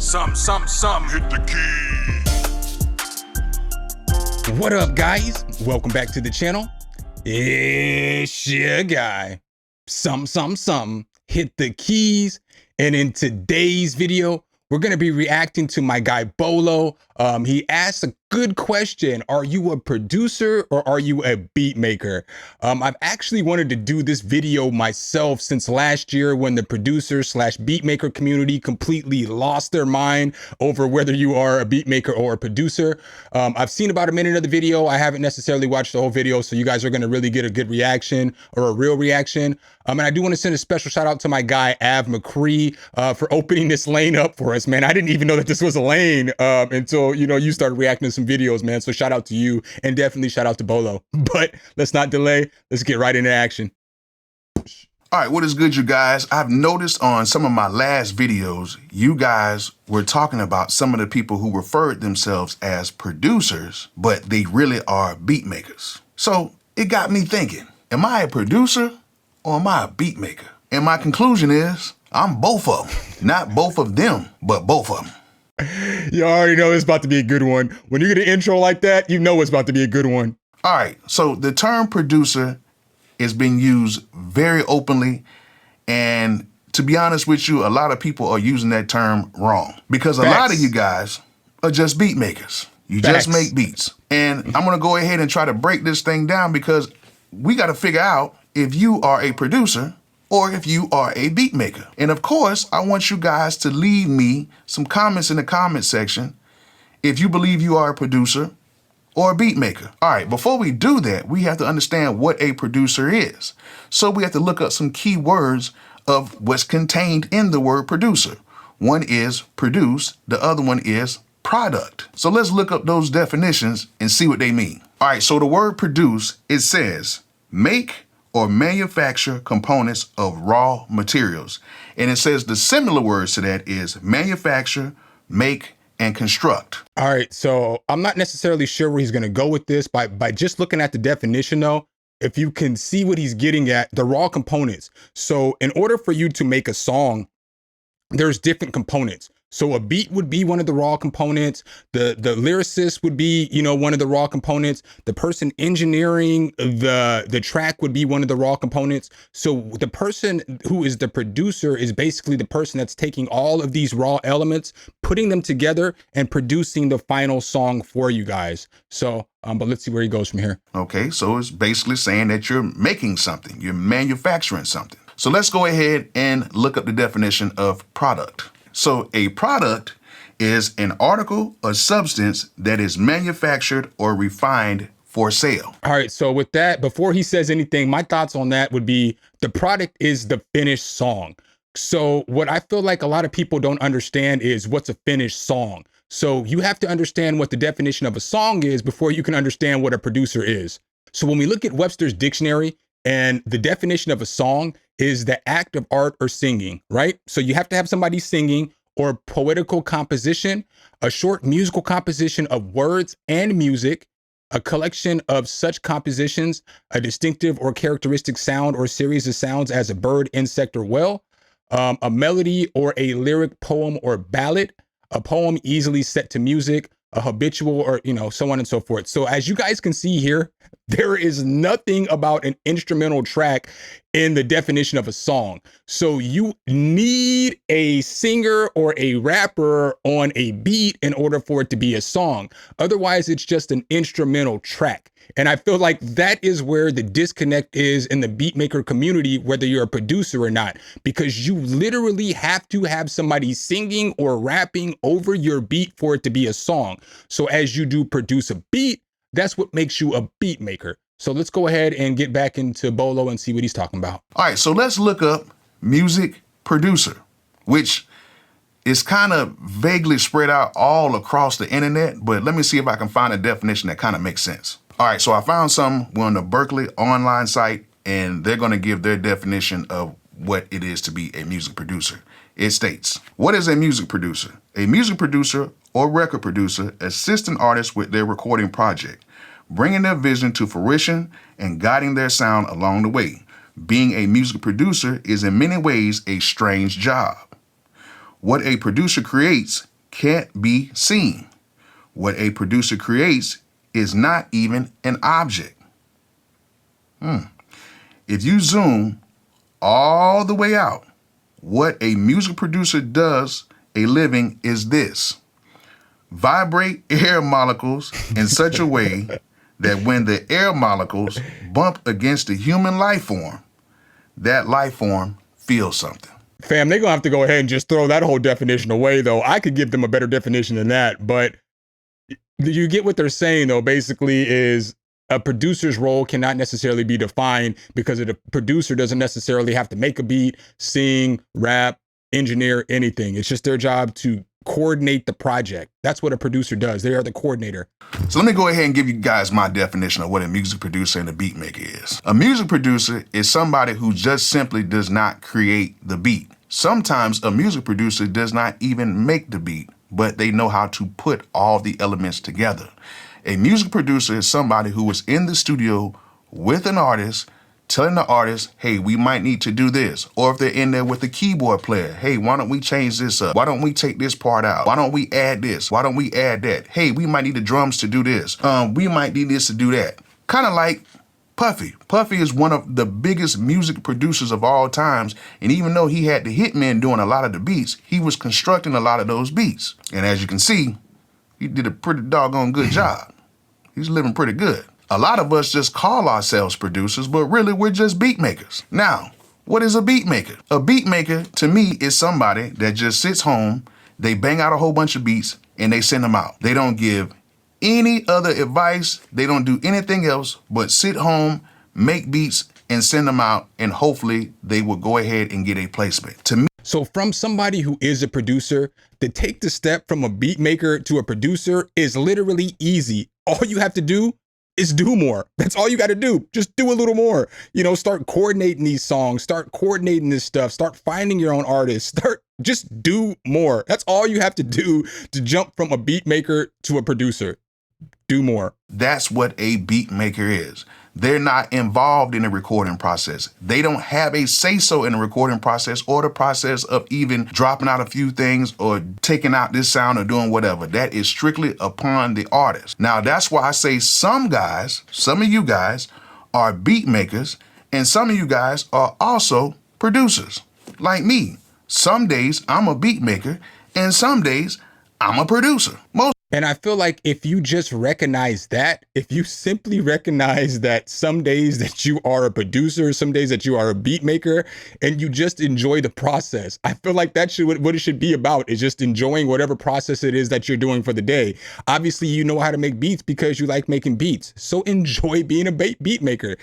Hit the key. What up, guys? Welcome back to the channel. It's your guy, Hit the keys. And in today's video, we're gonna be reacting to my guy Bolo. He asked a good question. Are you a producer or are you a beat maker? I've actually wanted to do this video myself since last year when the producer / beat maker community completely lost their mind over whether you are a beat maker or a producer. I've seen about a minute of the video. I haven't necessarily watched the whole video, so you guys are gonna really get a good reaction or a real reaction. And I do want to send a special shout out to my guy Av McCree for opening this lane up for us, man. I didn't even know that this was a lane until you started reacting to some videos, man. So shout out to you, and definitely shout out to Bolo. But let's not delay. Let's get right into action. All right, what is good, you guys? I've noticed on some of my last videos, you guys were talking about some of the people who referred themselves as producers, but they really are beat makers. So it got me thinking, am I a producer or am I a beat maker? And my conclusion is, I'm both of them. Not both of them, but both of them. You already know it's about to be a good one. When you get an intro like that, you know it's about to be a good one. All right, so the term producer is being used very openly, and to be honest with you, a lot of people are using that term wrong because a lot of you guys are just beat makers. You just make beats. And I'm gonna go ahead and try to break this thing down because we gotta figure out if you are a producer or if you are a beat maker. And of course, I want you guys to leave me some comments in the comment section if you believe you are a producer or a beat maker. All right, before we do that, we have to understand what a producer is. So we have to look up some key words of what's contained in the word producer. One is produce, the other one is product. So let's look up those definitions and see what they mean. All right, so the word produce, it says make or manufacture components of raw materials. And it says the similar words to that is manufacture, make, and construct. All right, so I'm not necessarily sure where he's gonna go with this. By just looking at the definition though, if you can see what he's getting at, the raw components. So in order for you to make a song, there's different components. So a beat would be one of the raw components. The lyricist would be, one of the raw components. The person engineering the track would be one of the raw components. So the person who is the producer is basically the person that's taking all of these raw elements, putting them together and producing the final song for you guys. So, but let's see where he goes from here. Okay, so it's basically saying that you're making something, you're manufacturing something. So let's go ahead and look up the definition of product. So a product is an article or substance that is manufactured or refined for sale. All right, so with that, before he says anything, my thoughts on that would be the product is the finished song. So what I feel like a lot of people don't understand is what's a finished song. So you have to understand what the definition of a song is before you can understand what a producer is. So when we look at Webster's dictionary, and the definition of a song is the act of art or singing, right? So you have to have somebody singing or poetical composition, a short musical composition of words and music, a collection of such compositions, a distinctive or characteristic sound or series of sounds as a bird, insect, or well, a melody or a lyric poem or ballad, a poem easily set to music, a habitual or, so on and so forth. So as you guys can see here, there is nothing about an instrumental track in the definition of a song. So you need a singer or a rapper on a beat in order for it to be a song. Otherwise, it's just an instrumental track. And I feel like that is where the disconnect is in the beatmaker community, whether you're a producer or not, because you literally have to have somebody singing or rapping over your beat for it to be a song. So as you do produce a beat, that's what makes you a beat maker. So let's go ahead and get back into Bolo and see what he's talking about. All right, so let's look up music producer, which is kind of vaguely spread out all across the internet, but let me see if I can find a definition that kind of makes sense. All right, so I found some. We're on the Berkeley online site, and they're going to give their definition of what it is to be a music producer. It states, what is a music producer? A music producer or record producer assists an artist with their recording project, bringing their vision to fruition and guiding their sound along the way. Being a music producer is in many ways a strange job. What a producer creates can't be seen. What a producer creates is not even an object. If you zoom all the way out, what a music producer does a living is this: vibrate air molecules in such a way that when the air molecules bump against a human life form, that life form feels something. Fam, they're gonna have to go ahead and just throw that whole definition away, though. I could give them a better definition than that, but you get what they're saying, though. Basically, is a producer's role cannot necessarily be defined because a producer doesn't necessarily have to make a beat, sing, rap, engineer, anything. It's just their job to coordinate the project. That's what a producer does. They are the coordinator. So let me go ahead and give you guys my definition of what a music producer and a beat maker is. A music producer is somebody who just simply does not create the beat. Sometimes a music producer does not even make the beat, but they know how to put all the elements together. A music producer is somebody who is in the studio with an artist, telling the artist, hey, we might need to do this. Or if they're in there with the keyboard player, hey, why don't we change this up? Why don't we take this part out? Why don't we add this? Why don't we add that? Hey, we might need the drums to do this. We might need this to do that. Kind of like Puffy. Puffy is one of the biggest music producers of all times. And even though he had the hitmen doing a lot of the beats, he was constructing a lot of those beats. And as you can see, he did a pretty doggone good job. He's living pretty good. A lot of us just call ourselves producers, but really we're just beat makers. Now, what is a beat maker? A beat maker, to me, is somebody that just sits home, they bang out a whole bunch of beats, and they send them out. They don't give any other advice. They don't do anything else but sit home, make beats, and send them out, and hopefully they will go ahead and get a placement. To me, so from somebody who is a producer, to take the step from a beat maker to a producer is literally easy. All you have to do is do more. That's all you got to do. Just do a little more. You know, start coordinating these songs, start coordinating this stuff, start finding your own artists, just do more. That's all you have to do to jump from a beat maker to a producer. Do more. That's what a beat maker is. They're not involved in the recording process. They don't have a say-so in the recording process or the process of even dropping out a few things or taking out this sound or doing whatever. That is strictly upon the artist. Now, that's why I say some of you guys are beat makers, and some of you guys are also producers, like me. Some days I'm a beat maker, and some days I'm a producer. And I feel like if you just recognize that, if you simply recognize that some days that you are a producer, some days that you are a beat maker, and you just enjoy the process, I feel like that's what it should be about, is just enjoying whatever process it is that you're doing for the day. Obviously, you know how to make beats because you like making beats. So enjoy being a beat maker.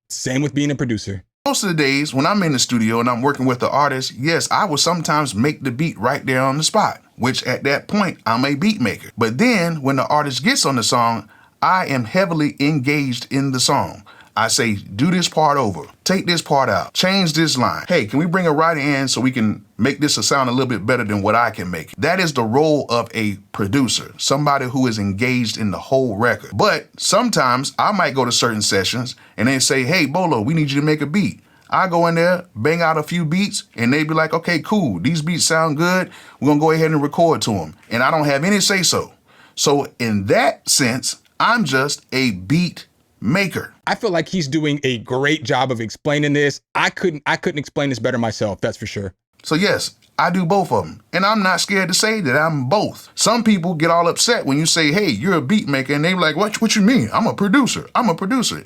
Same with being a producer. Most of the days when I'm in the studio and I'm working with the artist, yes, I will sometimes make the beat right there on the spot, which at that point, I'm a beat maker. But then when the artist gets on the song, I am heavily engaged in the song. I say, do this part over, take this part out, change this line. Hey, can we bring a writer in so we can make this sound a little bit better than what I can make? That is the role of a producer, somebody who is engaged in the whole record. But sometimes I might go to certain sessions and they say, hey, Bolo, we need you to make a beat. I go in there, bang out a few beats, and they be like, okay, cool, these beats sound good. We're gonna go ahead and record to them. And I don't have any say so. So in that sense, I'm just a beat maker. I feel like he's doing a great job of explaining this. I couldn't explain this better myself, that's for sure. So yes, I do both of them. And I'm not scared to say that I'm both. Some people get all upset when you say, hey, you're a beat maker, and they're like, what you mean? I'm a producer.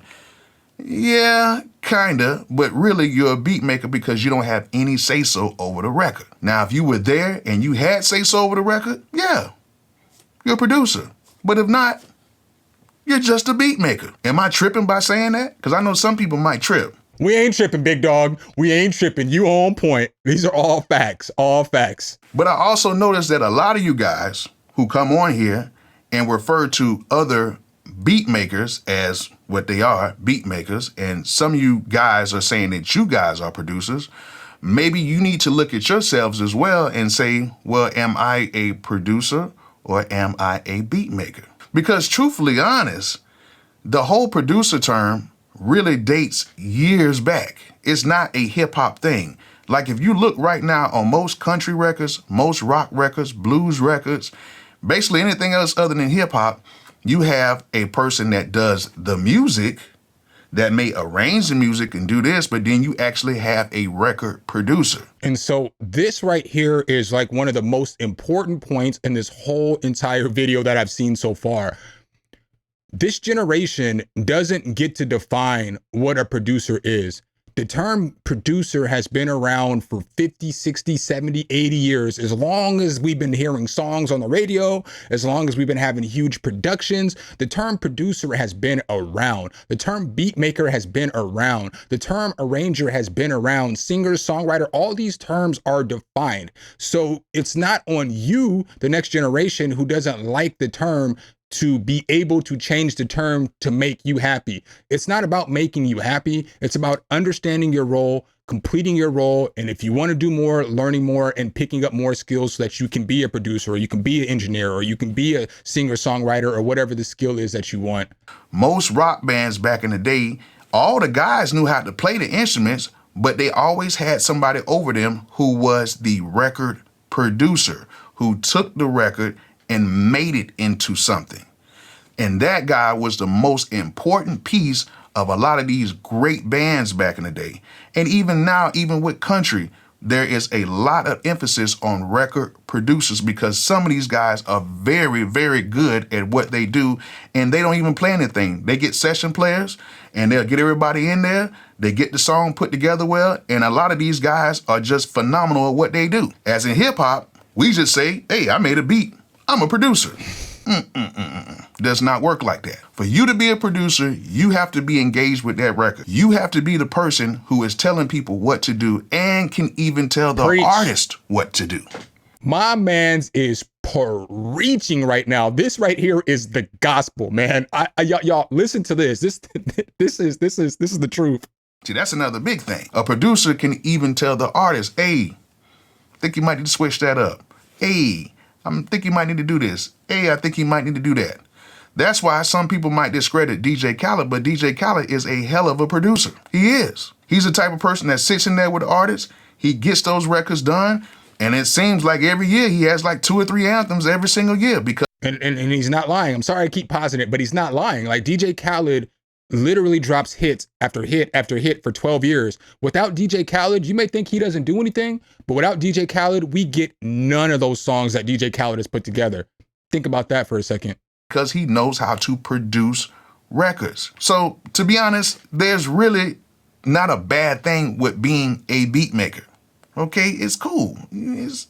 Yeah, kinda, but really you're a beat maker because you don't have any say-so over the record. Now, if you were there and you had say-so over the record, yeah, you're a producer. But if not, you're just a beat maker. Am I tripping by saying that? Because I know some people might trip. We ain't tripping, big dog. We ain't tripping. You on point. These are all facts, all facts. But I also noticed that a lot of you guys who come on here and refer to other beat makers as what they are, beat makers, and some of you guys are saying that you guys are producers, maybe you need to look at yourselves as well and say, well, am I a producer or am I a beat maker? Because truthfully honest, the whole producer term really dates years back. It's not a hip hop thing. Like if you look right now on most country records, most rock records, blues records, basically anything else other than hip hop, you have a person that does the music, that may arrange the music and do this, but then you actually have a record producer. And so this right here is like one of the most important points in this whole entire video that I've seen so far. This generation doesn't get to define what a producer is. The term producer has been around for 50, 60, 70, 80 years. As long as we've been hearing songs on the radio, as long as we've been having huge productions, the term producer has been around. The term beatmaker has been around. The term arranger has been around. Singer, songwriter, all these terms are defined. So it's not on you, the next generation, who doesn't like the term, to be able to change the term to make you happy. It's not about making you happy. It's about understanding your role, completing your role. And if you want to do more, learning more and picking up more skills so that you can be a producer, or you can be an engineer, or you can be a singer, songwriter, or whatever the skill is that you want. Most rock bands back in the day, all the guys knew how to play the instruments, but they always had somebody over them who was the record producer, who took the record and made it into something. And that guy was the most important piece of a lot of these great bands back in the day. And even now, even with country, there is a lot of emphasis on record producers, because some of these guys are very, very good at what they do, and they don't even play anything. They get session players and they'll get everybody in there. They get the song put together well. And a lot of these guys are just phenomenal at what they do. As in hip hop, we just say, hey, I made a beat, I'm a producer. Does not work like that. For you to be a producer, you have to be engaged with that record. You have to be the person who is telling people what to do and can even tell the artist what to do. My man's is preaching right now. This right here is the gospel, man. Y'all listen to this. This is the truth. See, that's another big thing. A producer can even tell the artist, hey, I think you might need to switch that up. Hey, I think you might need to do this. Hey, I think you might need to do that. That's why some people might discredit DJ Khaled, but DJ Khaled is a hell of a producer. He is. He's the type of person that sits in there with the artists. He gets those records done. And it seems like every year he has like 2 or 3 anthems every single year. Because and he's not lying. I'm sorry I keep pausing it, but he's not lying. Like DJ Khaled literally drops hits after hit after hit for 12 years. Without DJ Khaled, you may think he doesn't do anything, but without DJ Khaled, we get none of those songs that DJ Khaled has put together. Think about that for a second. Because he knows how to produce records. So to be honest, there's really not a bad thing with being a beat maker. Okay, it's cool. It's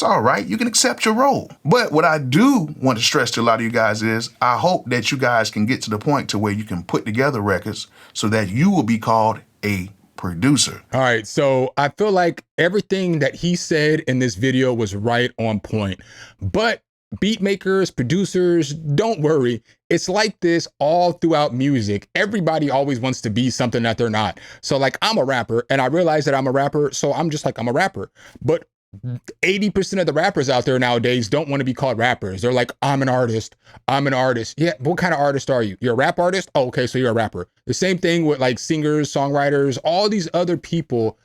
all right. You can accept your role. But what I do want to stress to a lot of you guys is I hope that you guys can get to the point to where you can put together records so that you will be called a producer. All right, so I feel like everything that he said in this video was right on point. But beat makers, producers, don't worry. It's like this all throughout music. Everybody always wants to be something that they're not. So like, I'm a rapper and I realize that I'm a rapper, so I'm just like, I'm a rapper. But 80% of the rappers out there nowadays don't want to be called rappers. They're like, I'm an artist. I'm an artist. Yeah, what kind of artist are you? You're a rap artist? Oh, okay, so you're a rapper. The same thing with like singers, songwriters, all these other people.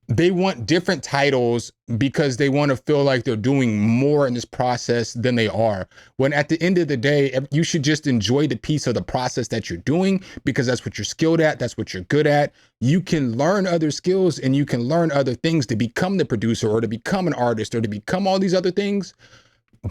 They want different titles because they want to feel like they're doing more in this process than they are. When at the end of the day, you should just enjoy the piece of the process that you're doing, because that's what you're skilled at. That's what you're good at. You can learn other skills and you can learn other things to become the producer or to become an artist or to become all these other things.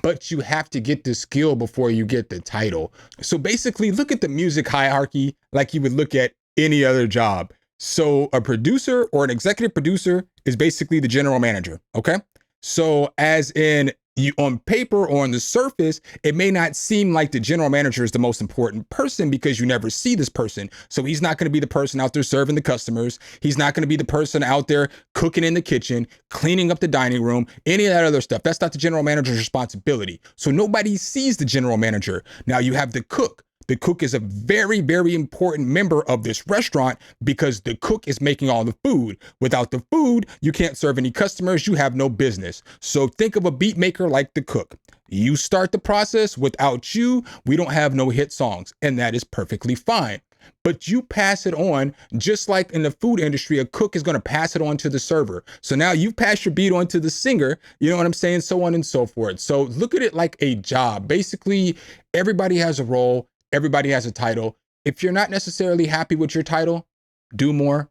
But you have to get the skill before you get the title. So basically, look at the music hierarchy like you would look at any other job. So a producer or an executive producer is basically the general manager, okay? So as in, you on paper or on the surface, it may not seem like the general manager is the most important person because you never see this person. So he's not going to be the person out there serving the customers. He's not going to be the person out there cooking in the kitchen, cleaning up the dining room, any of that other stuff. That's not the general manager's responsibility. So nobody sees the general manager. Now you have the cook. The cook is a very, very important member of this restaurant because the cook is making all the food. Without the food, you can't serve any customers. You have no business. So think of a beat maker like the cook. You start the process. Without you, we don't have no hit songs, and that is perfectly fine. but you pass it on, just like in the food industry, a cook is going to pass it on to the server. So now you've passed your beat on to the singer, you know what I'm saying? So on and so forth. So look at it like a job. Basically, everybody has a role, everybody has a title. If you're not necessarily happy with your title, do more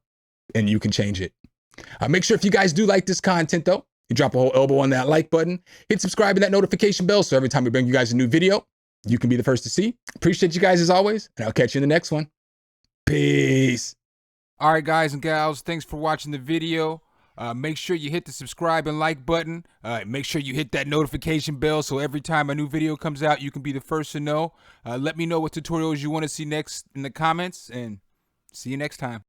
and you can change it. Make sure if you guys do like this content though, you drop a whole elbow on that like button, hit subscribe and that notification bell so every time we bring you guys a new video, you can be the first to see. Appreciate you guys as always, and I'll catch you in the next one. Peace. All right, guys and gals, thanks for watching the video. Make sure you hit the subscribe and like button. Make sure you hit that notification bell so every time a new video comes out, you can be the first to know. Let me know what tutorials you want to see next in the comments, and see you next time.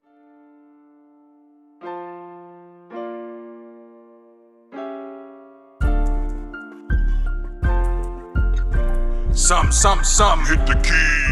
Some, hit the key.